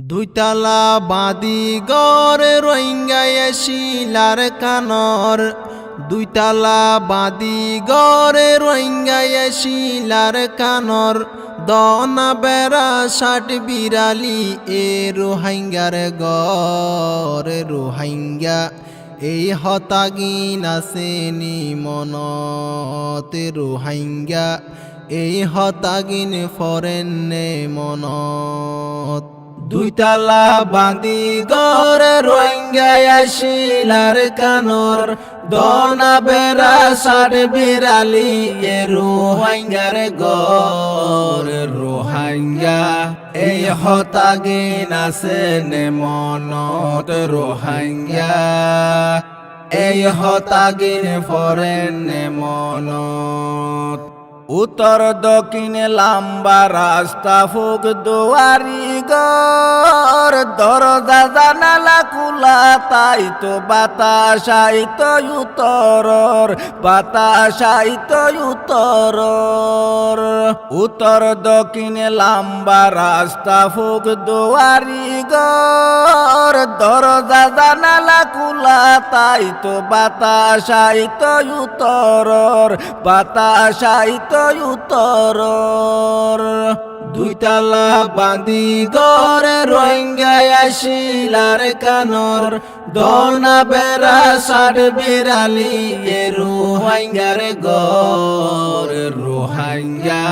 দুইতলা বাঁধি গড় রোহিঙ্গায় শিলার কানর। দুইতলা বাঁধি গড় রোহিঙ্গায় শিলার কানর। দনা বেড়া ষাট বিড়ালি এ রোহিঙ্গার গড় রোহিঙ্গা এই হতাগিন আসেনি মনত রোহিঙ্গা এই হতাগিন ফরেন্নে মনত। দুইতলা বাঁধি গড় রোহিঙ্গায় শিলার কানর। দনা বেড়া ষাট বিড়ালি এ রোহিঙ্গার গড় রোহিঙ্গা এই হতাগিন আসেনে মনত রোহিঙ্গা এই হতাগিন ফরেন্নে মনত। উত্তর দক্ষিণে লম্বা রাস্তা ফুক দুয়ারি ঘর। দরজা জানালা খোলা তাই তো বাতাস আইতো উত্তরর বাতাস আইতো উত্তরর। উত্তর দক্ষিণে লম্বা রাস্তা ফুক দুয়ারি ঘর। দরজা জানালা খোলা তাই তো বাতাস আইতো উত্তরর বাতাস আইতো উত্তরর। দুইতলা বাঁধি গড় রোহিঙ্গায় শিলার কানর। দনা বেড়া ষাট বিড়ালি এ রোহিঙ্গার গড় রোহিঙ্গা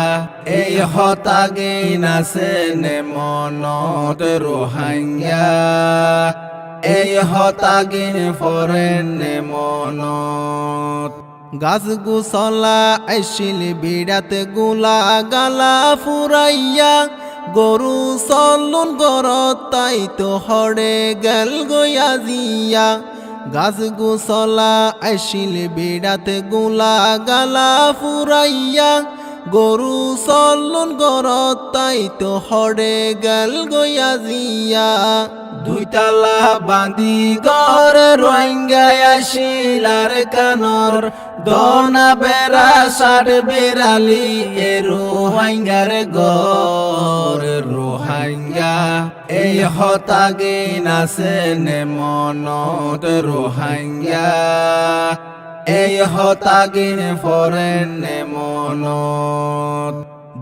এই হতাগিন আসেনে মনত রোহিঙ্গা এই হতাগিন ফরেন্নে মনত। গাছ গুছলা আইসিল বিড়াত গুলা গালা ফুরাইয়া। গরু চলুন গরত তাই তো হরে গেল গয়া জিয়া। গাছ গুছলা আইসিল বিড়াত গুলা গালা ফুরাইয়া। গরু চলুন গরত তাই তো হরে গেল গয়া জিয়া। দুইতলা বাঁধি গড় রোহিঙ্গায় শিলার কানর। দনা বেড়া ষাট বিড়ালি এ রোহিঙ্গার গড় রোহিঙ্গা এই হতাগিন আসেনে মনত রোহিঙ্গা এই হতাগিন ফরেন্নে মনত।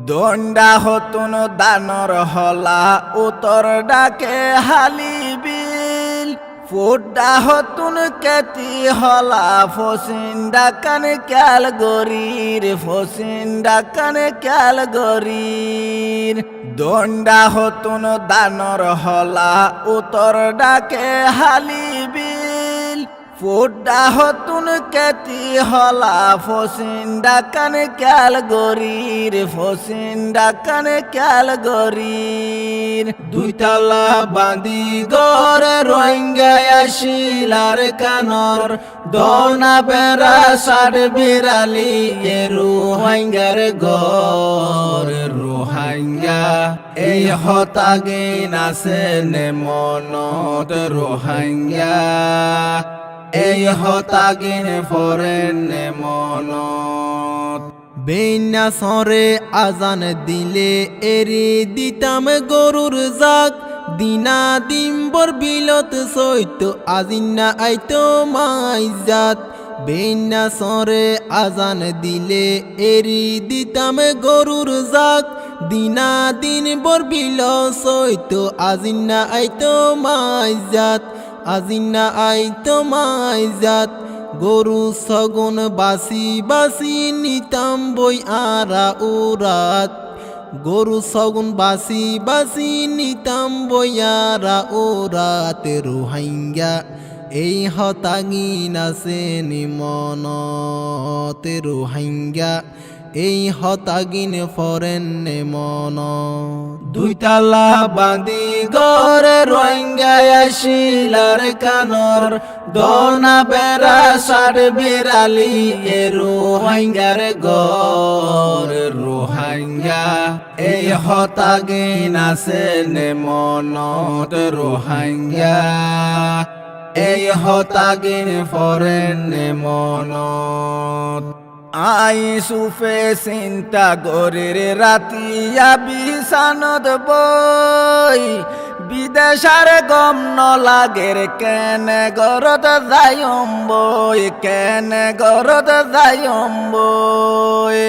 দণ্ডা হতুন দানর হলা উত্তর ডাকে হালি বিল। ফুডা হতুন কেতি হলা ফসিন ডাকান ক্যালগরির ফসিন ডাকান ক্যালগরির। দণ্ডা হতুন দানর হলা উত্তর ডাকে হালি বিল। ফুডা হতুন কেতি হলা ফসিন ডাকান ক্যালগরির ফসিন ডাকান ক্যালগরির। দুইতলা বাঁধি গড় রোহিঙ্গায় শিলার কানর। দনা বেড়া ষাট বিড়ালি এ রোহিঙ্গার গড় রোহিঙ্গা এই হতাগিন আসেনে মনত রোহিঙ্গা এই হতাগিন ফরেন্নে মনত। বেইনা সরে আজান দিলে এরি দিতাম গরুর জাক। দিনা দিম্বর বিলত সইত আজিনা আইতো মাইজাত। বেইনা সরে আজান দিলে এরি দিতাম গরুর জাক। দিনা দিন বর বিল সইত আজিনা আইতো মাইজাত আজিনা আইতো মাইজাত। গরু সগুন বাসি বাসি নিতাম বই আরা উরাত। গরু সগুন বাসি বাসি নিতাম বই আরা উরাত। রোহিঙ্গা এই হতাগিন আসেনি মনত রোহিঙ্গা এই হতাগিন ফরেন্নে মনত। দুইতলা বাঁধি গড় রোহিঙ্গায় শিলার কানর। দনা বেড়া ষাট বিড়ালি এ রোহিঙ্গার গড় রোহিঙ্গা এই হতাগিন আসেনে মনত রোহিঙ্গা এই হতাগিন ফরেন্নে মনত। আই সুফে চিন্তা গরের রাতিয়া বিছানত বই বিদেশার গম নলাগের কেনে গরত যাইম বই কেনে গরত যাইম বই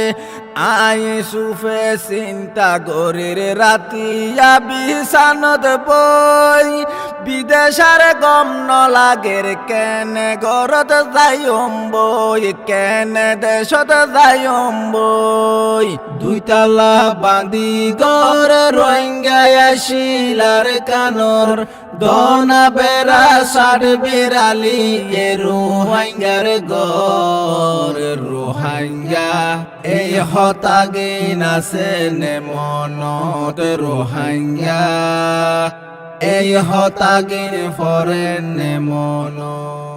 আই সুফে চিন্তা গরির রাতিয়া বিছানত বই বিদেশার গম নলাগের কেনে গরত যাইম বই কেনে দেশত যাইম বই দুইতলা বাঁধি গর রোহিঙ্গা আসিলার কানর দনা বেড়া সার বিরালি এ রোহিঙ্গার গর রোহিঙ্গা এই হতাগে নাচে নে মনত রোহিঙ্গা এই হতাগে ফরে নে মনত